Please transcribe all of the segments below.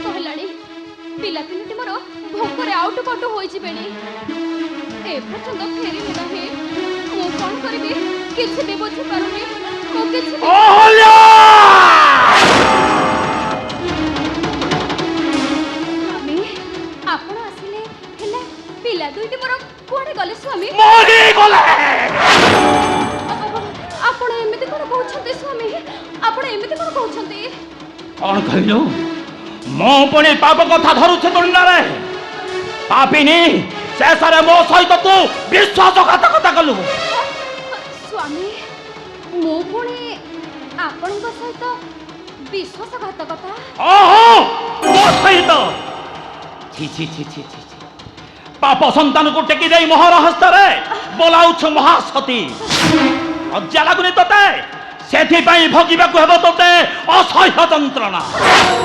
ହେଲାଣି ପିଲା ତିନିଟି ମୋର ଭୋକରେ ଆଉଟୁ ପାଉଟୁ ହୋଇଯିବେଣି। ଏପର୍ଯ୍ୟନ୍ତ ଫେରିଲେ ନାହିଁ। ମୁଁ କ'ଣ କରିବି କିଛି ବି ବୁଝିପାରୁନି। ମୁଁ କିଛି ସ୍ୱାମୀ ଆପଣ ଆସିଲେ ହେଲେ ପିଲା ଦୁଇଟି ମୋର କୁଆଡ଼େ ଗଲେ ସ୍ୱାମୀ? ଆପଣ ଏମିତି କ'ଣ କହୁଛନ୍ତି ସ୍ୱାମୀ? ଆପଣ ଏମିତି କ'ଣ କହୁଛନ୍ତି? କ'ଣ କହିଲୁ? ମୁଁ ପୁଣି ପାପ କଥା ଧରୁଛି ତୁଣ୍ଡରେ। ପାପିନି ଶେଷରେ ମୋ ସହିତ ତୁ ବିଶ୍ୱାସଘାତକତା କଲୁ। ସ୍ୱାମୀ ମୁଁ ପୁଣି ଆପଣଙ୍କ ସହିତ ବିଶ୍ୱାସଘାତକତା? ମୋ ସହିତ ଛି ଛି ଛି ଛି ଛି ଛି। ପାପ ସନ୍ତାନକୁ ଟେକି ଦେଇ ମୋହର ହସ୍ତରେ ବୋଲାଉଛୁ ମହାସତୀ। ଲଜ୍ଜା ଲାଗୁନି ତୋତେ? ସେଥିପାଇଁ ଭୋଗିବାକୁ ହେବ ତୋତେ ଅସହ୍ୟ ଯନ୍ତ୍ରଣା।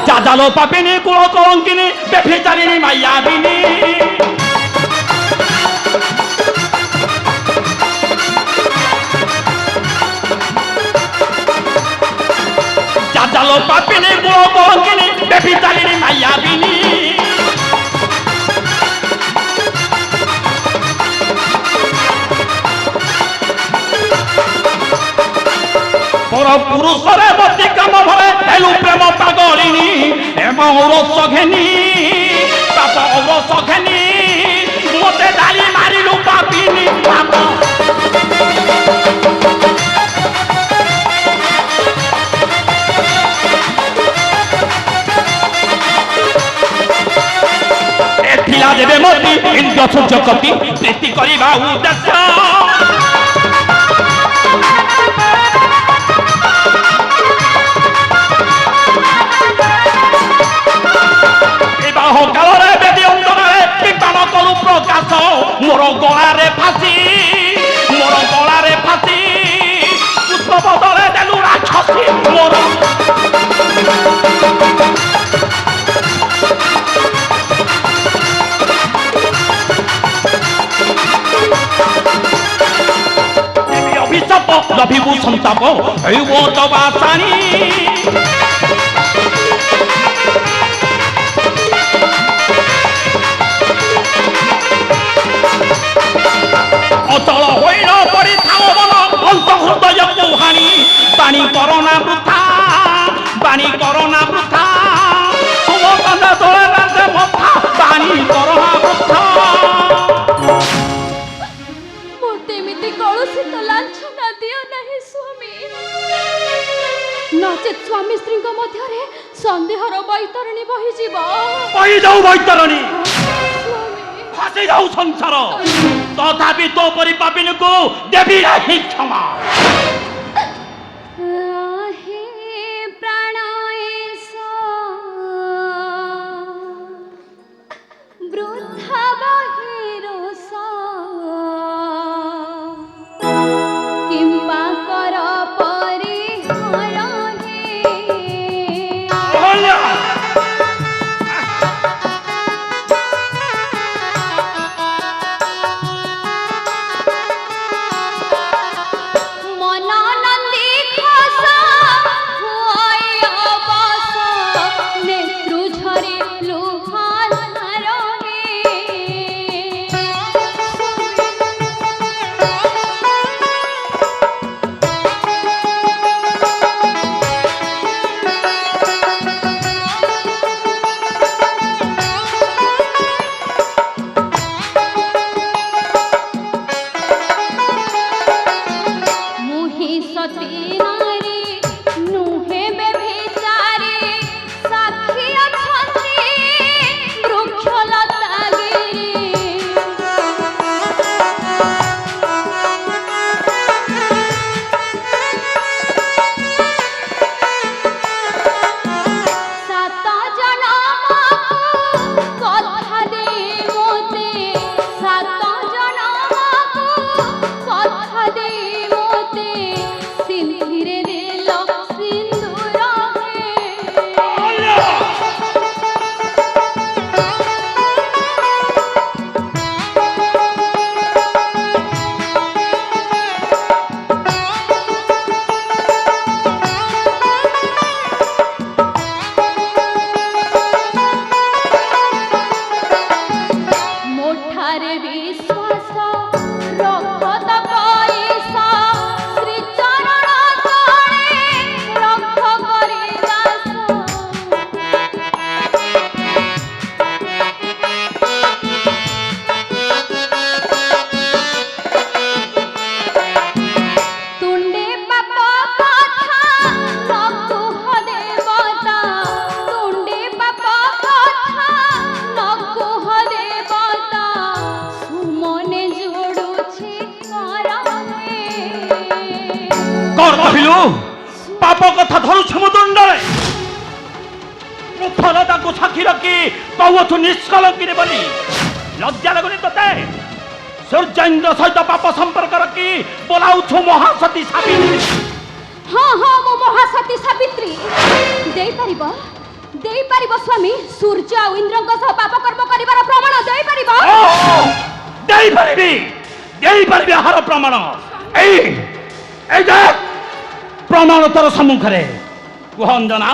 ଜାଜାଲୋ ପାପିନି କୁଳ କଳଙ୍କିନି ବେଭିଚାରିଣୀ ମାୟାବିନୀ। ଜାଜାଲୋ ପାପିନି କୁଳ କଳଙ୍କିନି ବେଭିଚାରିଣୀ ମାୟାବିନୀ। পর পুরুষরে বতি কাম ভরে হেলু প্রেম পাগলিনী এবং ঔরস ঘেনি পাপ ঔরস ঘেনি মতে ডালি মারিলু পাপিনী পাপ। এথিলা দেবে মতি ইন্দ্র সূর্য কপি প্রীতি করিবা উদ্দেশ্য। কালরে বেদি অন্তরে বিপান করু প্রকাশ মোর গলারে ফাঁসি মোর গলারে ফাঁসি পুষ্প বদলে দেলু রাক্ষসী মোর। অভিশাপ লভিবু সন্তাপ হইব তবা সানি। অচল হইল পরিথাও বল অন্ত হৃদয় কুহানি। বাণী করোনা বৃথা বাণী করোনা বৃথা সুমকন্দ দোলে রাতে মথা বাণী করোনা বৃথা। ମୋତେ ଏମିତି କଳୁଷିତ ଲାଞ୍ଛନା ଦିଅ ନାହିଁ ସ୍ୱାମୀ। ନଚେତ୍ ସ୍ୱାମୀ ସ୍ତ୍ରୀଙ୍କ ମଧ୍ୟରେ ସନ୍ଦେହର ବୈତରଣୀ ବହିଯିବ। ବହିଯାଉ ବୈତରଣୀ ଫାସି ଯାଉ ସଂସାର। ତଥାପି ତୋ ପରି ପାପିନୀକୁ ଦେବି ନାହିଁ କ୍ଷମା। মন କହିଲୁ ପାପ କଥା ଧରୁଛୁ ମୋ ଦଣ୍ଡରେ ପ୍ରଫଲତାକୁ ସାକ୍ଷୀ ରଖି କହୁଛୁ ନିଷ୍କଳଙ୍କୀରେ ବୋଲି ଲଜ୍ଜା ଲାଗୁନି ତତେ ସୂର୍ଯ୍ୟେନ୍ଦ୍ର ସହିତ ପାପ ସମ୍ପର୍କ ରଖି ବୋଲାଉଛୁ ମହାସତୀ ସାବିତ୍ରୀ ହଁ ହଁ ମୁଁ ମହାସତୀ ସାବିତ୍ରୀ ଦେଇପାରିବ ସ୍ୱାମୀ ସୂର୍ଯ୍ୟ ଆଉ ଇନ୍ଦ୍ରଙ୍କ ସହ ପାପ କର୍ମ କରିବାର ପ୍ରମାଣ ଦେଇପାରିବ ଦେଇପାରିବି ଏହାର ପ୍ରମାଣ ଏଇ ଯେ ପ୍ରମାଣ ତୋର ସମ୍ମୁଖରେ କୁହ ଅଞ୍ଜନା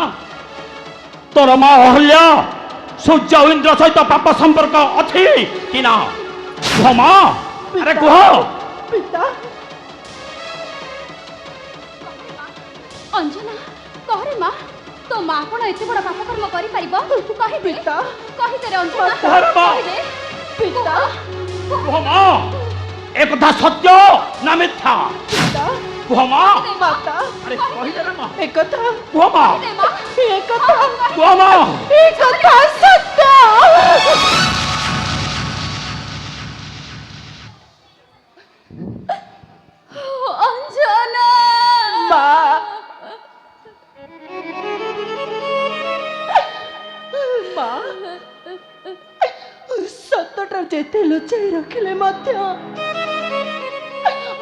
ତୋର ମା ଅହଲ୍ୟା ସୂର୍ଯ୍ୟ ଓ ଇନ୍ଦ୍ର ସହିତ ପାପ ସମ୍ପର୍କ ଅଛି କି ନା କୁହ ମା ଆରେ କୁହ ପିତା ଅଞ୍ଜନା କହରେ ମା ତୋ ମା କଣ ଏତେ ବଡ଼ ପାପ କର୍ମ କରିପାରିବ କହିଦେ ପିତା କହିଦେ ରେ ଅଞ୍ଜନା କହରେ ମା କହିଦେ ପିତା କୁହ ମା ଏ କଥା ସତ୍ୟ ନା ମିଥ୍ୟା ପିତା କୁହ ମା ମାତା ଆରେ କହିଦେ ରେ ମା একথা କୁହ ମା କହିଦେ ମା একথা କୁହ ମା একথা সত্য অঞ্জনা মা মা সত্যটা যেতে লুচাই রাখিলে মধ্য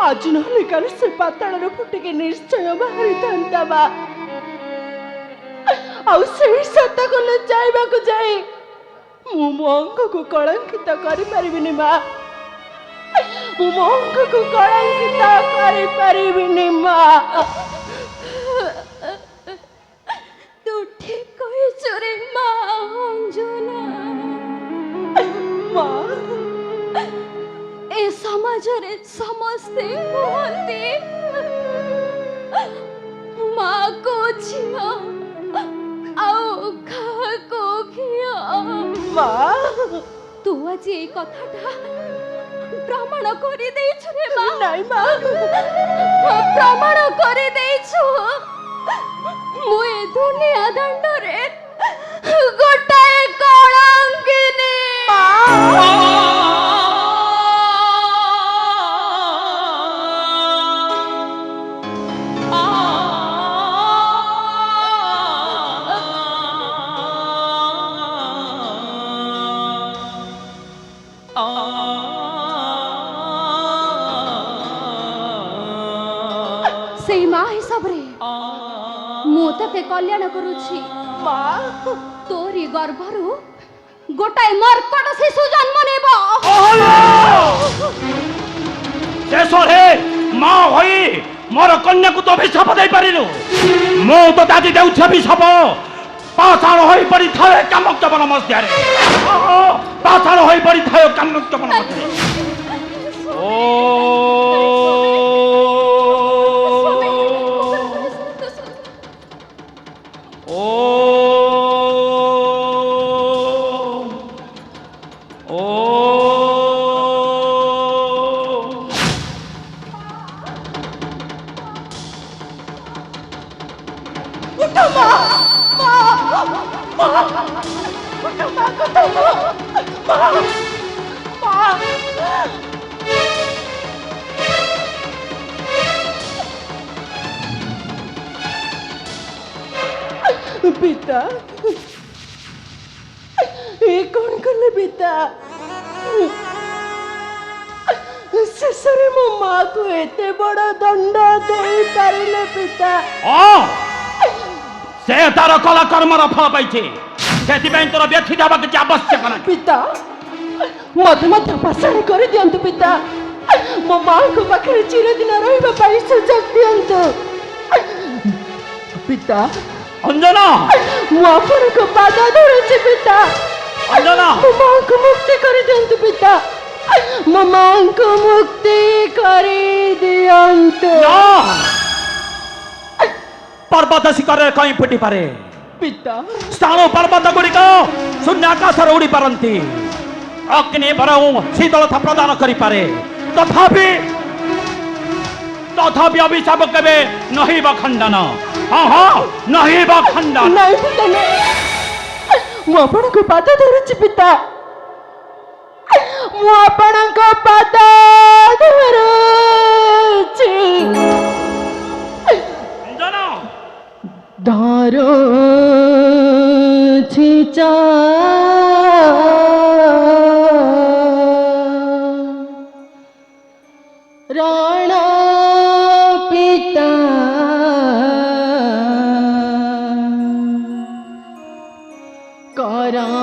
আজ নহলে কাল সে পাতাড়র ফুটিকে নিশ্চয় বাহারি থান্তা মা ଆଉ ସେଇ ସତକୁ ଲୁଚାଇବାକୁ ଯାଇ ମୁଁ ମୋ ଅଙ୍ଗକୁ କଳଙ୍କିତ କରିପାରିବିନି ମା ମୁଁ ମୋ ଅଙ୍ଗକୁ କଳଙ୍କିତ କରିପାରିବିନି ମା ତୁ ଠିକ କହିଛୁ ରେ ମା ଅଞ୍ଜନା ମା ଏ ସମାଜରେ ସମସ୍ତେ କୁହନ୍ତି ମା କୁ ଝିଅ ଆଉ କାହାକୁ ଘିଅ ମା ତୁ ଆଜି এই কথাটা প্রমাণ করে ଦେଇଛୁ রে মা ନାଇଁ ମା প্রমাণ করে ଦେଇଛୁ ମୁଁ ଏ ଦୁନିଆ ଦାଣ୍ଡରେ ଗୋଟାଏ କଳଙ୍କିନୀ ସେଇ ମା ହିସାବରେ ମୁଁ ତତେ କଲ୍ୟାଣ କରୁଛି ମା ତୋରି ଗର୍ଭରୁ ଗୋଟାଏ ମର୍କଟ ଶିଶୁ ଜନ୍ମ ନେବ ଶେଷରେ ମା ହୋଇ ମୋର କନ୍ୟାକୁ ତ ଅଭିଶାପ ଦେଇପାରିଲୁ ମୁଁ ତ ଆଜି ଦେଉଛି ଅଭିଶାପ ପାଷାଣ ହୋଇ ପଡ଼ିଥାଏ କାମକ୍ୟବନ ମଧ୍ୟରେ ପାଷାଣ ହୋଇ ପଡ଼ିଥାଏ କାମକ୍ୟବନ ମଧ୍ୟରେ ପିତା ଏ କଣ କଲେ ପିତା ଶେଷରେ ମୋ ମାକୁ ଏତେ ବଡ଼ ଦଣ୍ଡ ଦେଇପାରିଲେ ପିତା ସେ ତାର କଳା କର୍ମର ଫଳ ପାଇছে ସେଥିପାଇଁ ତୋର ବ୍ୟଥିତ ହେବା କିଛି ଆବଶ୍ୟକ ନାହିଁ ପିତା ମତେ ମଧ୍ୟ ପାଷାଣ କରିଦିଅନ୍ତୁ ପିତା ମୋ ମାଙ୍କ ପାଖରେ ଚିରଦିନ ରହିବା ପାଇଁ ସୁଯୋଗ ଦିଅନ୍ତୁ ପିତା ଅଞ୍ଜନା ମୁଁ ଆପଣଙ୍କ ପାଦ ଧରୁଛି ପିତା ଅଞ୍ଜନା ମୋ ମାଙ୍କୁ ମୁକ୍ତି କରିଦିଅନ୍ତୁ ପିତା ମୋ ମାଙ୍କୁ ମୁକ୍ତି କରିଦିଅନ୍ତୁ ପର୍ବତ ଶିଖରରେ କଇଁ ଫୁଟିପାରେ ପିତା ସ୍ଥାଣୁ ପର୍ବତ ଗୁଡ଼ିକ ଶୂନ୍ୟ ଆକାଶରେ ଉଡ଼ି ପାରନ୍ତି ଅଗ୍ନି ବରଂ ଶୀତଳତା ପ୍ରଦାନ କରିପାରେ ତଥାପି ଅଭିଶାପ କେବେ ନହିବ ଖଣ୍ଡନ ହଁ ନହିବ ଖଣ୍ଡନ ନାଇଁ ପିତା ନାଇଁ ମୁଁ ଆପଣଙ୍କ ପାଦ ଧରୁଛି ପିତା ମୁଁ ଆପଣଙ୍କ ପାଦ ଧରୁଛି धारो छिचा राणा पिता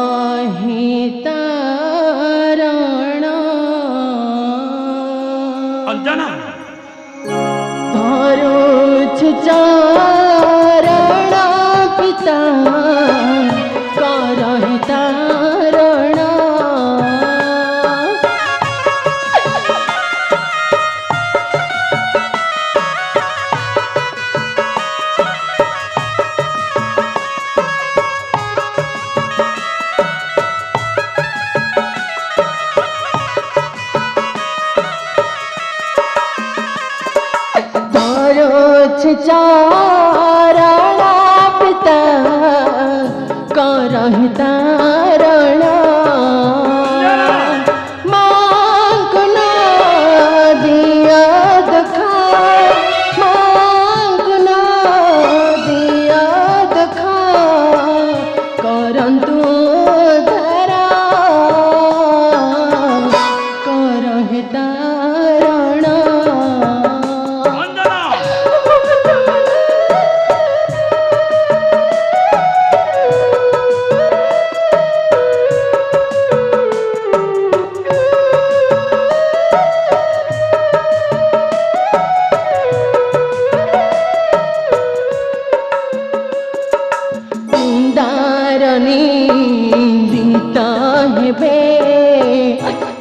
कराहिता राणा अंजना धारो छिचा राणा पिता कराहिता राणा चारणा पिता करहिता रणा मांगना दिया दखा मांगना दिया दखा करंतु धरा करहिता रणा निंदिता हेबे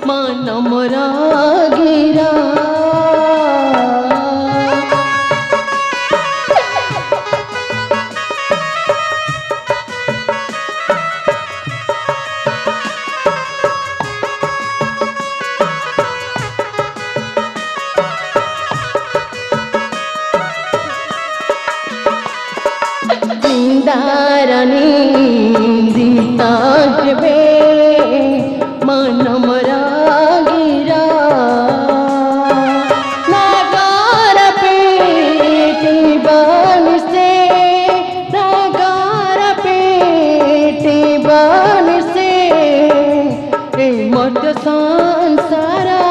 मन मोरा गिरा निंदिता हेबे मन मोरा गिरा नागार पेटी बन से नागार पेटी बन से मत संसारा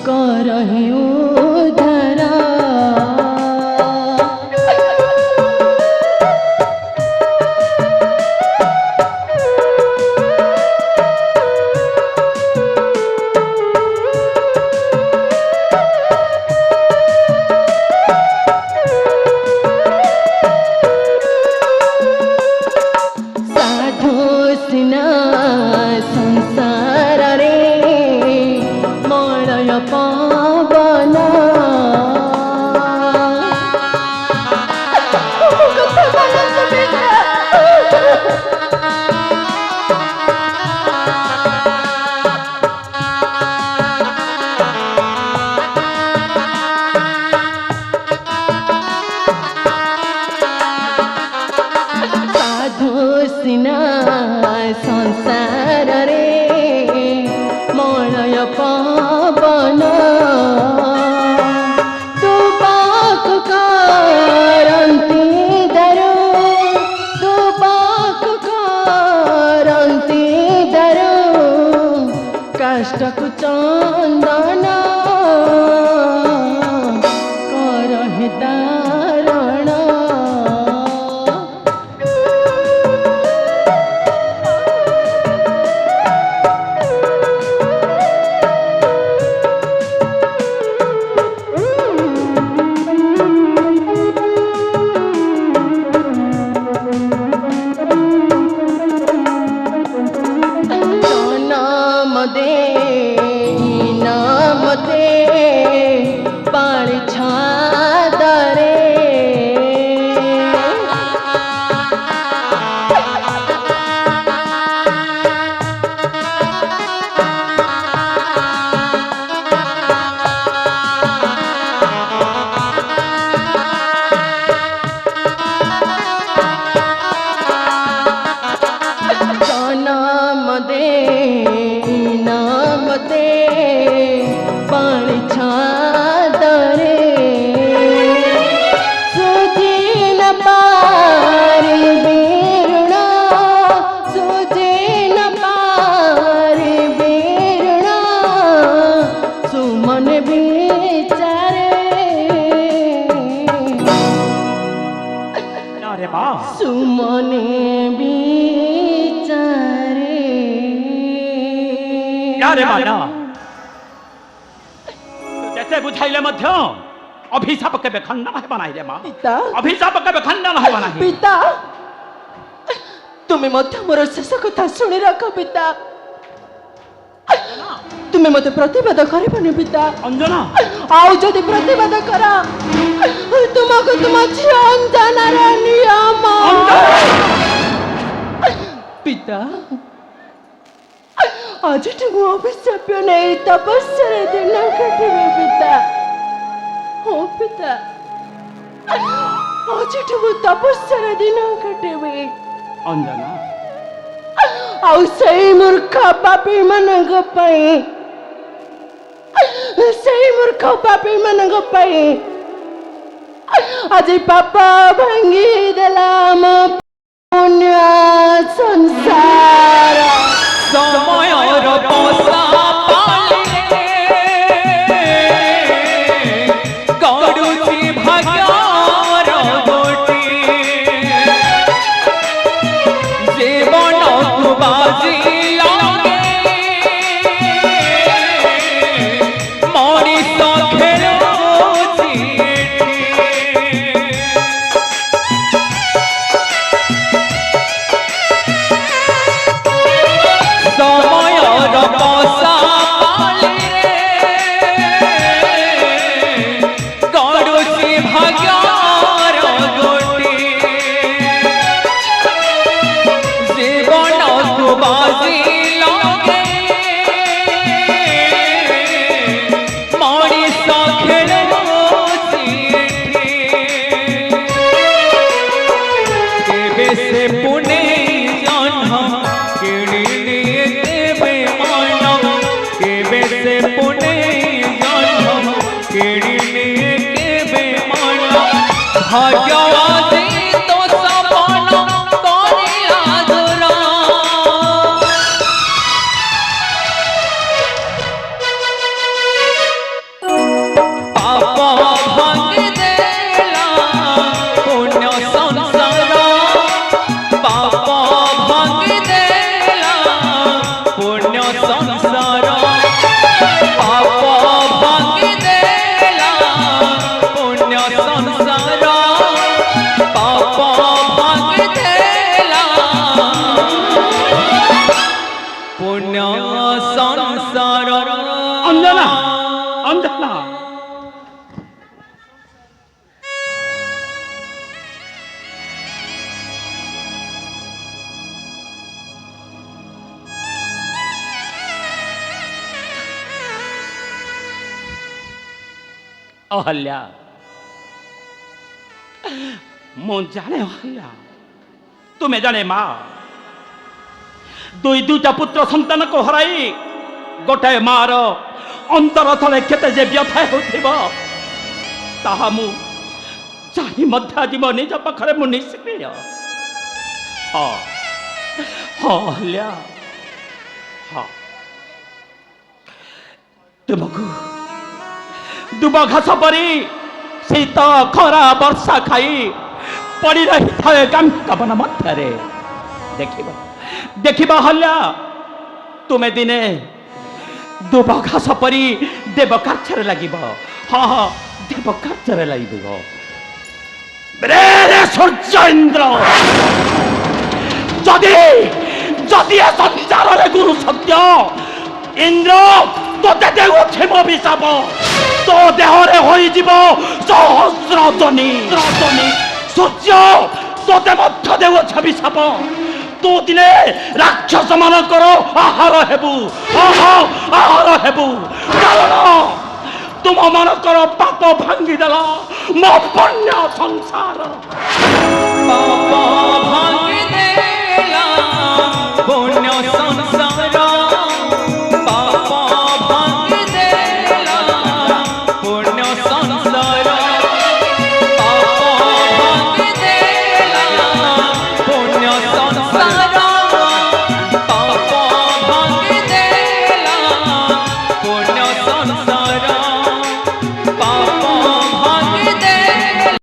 करहि उधरा संसार रे मलय पावना साधु सिना संसार रे मलय पावन तू पाक करंती दरो तू पाक करंती दरो कष्ट कु चंदना करहिता रणा दे ना ଆରେ ମାନ ଯେତେ ବୁଝାଇଲେ ମଧ୍ୟ ଅଭିଶାପ କେବେ ଖଣ୍ଡନ ହେବ ନାହିଁ ରେ ମା। ପିତା ଅଭିଶାପ କେବେ ଖଣ୍ଡନ ହେବ ନାହିଁ। ପିତା ତୁମେ ମଧ୍ୟ ମୋର ଶେଷ କଥା ଶୁଣି ରଖ ପିତା। ତୁମେ ମତେ ପ୍ରତିବାଦ କରିବନି ପିତା। ଅଞ୍ଜନା ଆଉ ଯଦି ପ୍ରତିବାଦ କର ତୁମକୁ ତୁମ ଝିଅ ଅଞ୍ଜନାର ନିୟମ। ପିତା ଆଜିଠୁ ମୁଁ ଅଭିଶାପ ନେଇ ତପସ୍ୟାରେ ଦିନ କାଟିବି ପିତା। ହଁ ପିତା ଆଜିଠୁ ମୁଁ ତପସ୍ୟାରେ ଦିନ କାଟିବି। ଅଞ୍ଜନା ଆଉ ସେଇ ମୂର୍ଖ ପାପୀ ମାନଙ୍କ ପାଇଁ ଆଜି ପାପ ଭାଙ୍ଗି ଦେଲା ମୋ ପୁଣ୍ୟ ସଂସାର। ସମୟର ପୋଷା ପାଳିଲେ ଗଡୁଛି ଭାଗ୍ୟର ଗୋଟିଏ ଜୀବନକୁ ବାଜି ଲଗେ ମଣିଷ ଖେଳୁଛି ଏଠି। ସମୟର ପୋଷା ପାଳିଲେ ଗଡୁଛି ଭାଗ୍ୟର ଗୋଟିଏ ଜୀବନକୁ ବାଜି ଲଗେ ମଣିଷ ଖେଳୁଛି ଏଠି। କେବେ ସେ ପୁନେ ଜହ୍ନ କିଣି ନିଏ କେବେ ମନ କେବେ ସେ ପୁନେ ଜହ୍ନ କିଣି ନିଏ କେବେ ମନ ଭାଗ୍ୟ ଆଜି ତ ସପନ କରି ଆଦର ପାପ ଭାଙ୍ଗି ଦେଲା ପୁଣ୍ୟ ସଂସାର ପାପ ଭାଙ୍ଗି ଦେଲା ପୁଣ୍ୟ ସଂସାର ପାପ ଭାଙ୍ଗି ଦେଲା ପୁଣ୍ୟ ସଂସାର ପାପ ଭାଙ୍ଗି ଦେଲା ପୁଣ୍ୟ ସଂସାର। ଅଞ୍ଜନା ଅଞ୍ଜନା ଅହଲ୍ୟା ମୁଁ ଜାଣେ ଅହଲ୍ୟା ତୁମେ ଜାଣେ ମା ଦୁଇଟା ପୁତ୍ର ସନ୍ତାନକୁ ହରାଇ ଗୋଟାଏ ମାର ଅନ୍ତର ତଳେ କେତେ ଯେ ବ୍ୟଥା ହେଉଥିବ ତାହା ମୁଁ ଚାହିଁ ମଧ୍ୟ ଆଜି ମୋ ନିଜ ପାଖରେ ମୁଁ ନିଷ୍କ୍ରିୟ। ହଁ ହଁ ଅହଲ୍ୟା ହଁ ତୁମକୁ ଦୁବ ଘାସ ପରି ଶୀତ ଖରା ବର୍ଷା ଖାଇ ପଡ଼ି ରହିଥାଏ କାଙ୍କବନ ମଧ୍ୟରେ ଦେଖିବ ଦେଖିବ ଅହଲ୍ୟା ତୁମେ ଦିନେ ଦୁବ ଘାସ ପରି ଦେବ କାର୍ଯ୍ୟରେ ଲାଗିବ। ହଁ ହଁ ଦେବ କାର୍ଯ୍ୟରେ ଲାଗିବ। ରେ ସୂର୍ଯ୍ୟ ଇନ୍ଦ୍ର ଯଦି ଯଦି ଏ ସଂସାରରେ ଗୁରୁ ସତ୍ୟ ଇନ୍ଦ୍ର ତୋତେ ଦେଉଅଛି ମୋ ଅଭିଶାପ ତୋ ଦେହରେ ହୋଇଯିବ ସହସ୍ର ଧ୍ୱନି ସୂର୍ଯ୍ୟ ତୋତେ ମଧ୍ୟ ଦେଉଅଛି ଅଭିଶାପ ତୁ ଦିନେ ରାକ୍ଷସ ମାନଙ୍କର ଆହାର ହେବୁ ଆହାର ହେବୁ କାରଣ ତୁମ ମାନଙ୍କର ପାପ ଭାଙ୍ଗିଦେଲା ମୋ ପୁଣ୍ୟ ସଂସାର।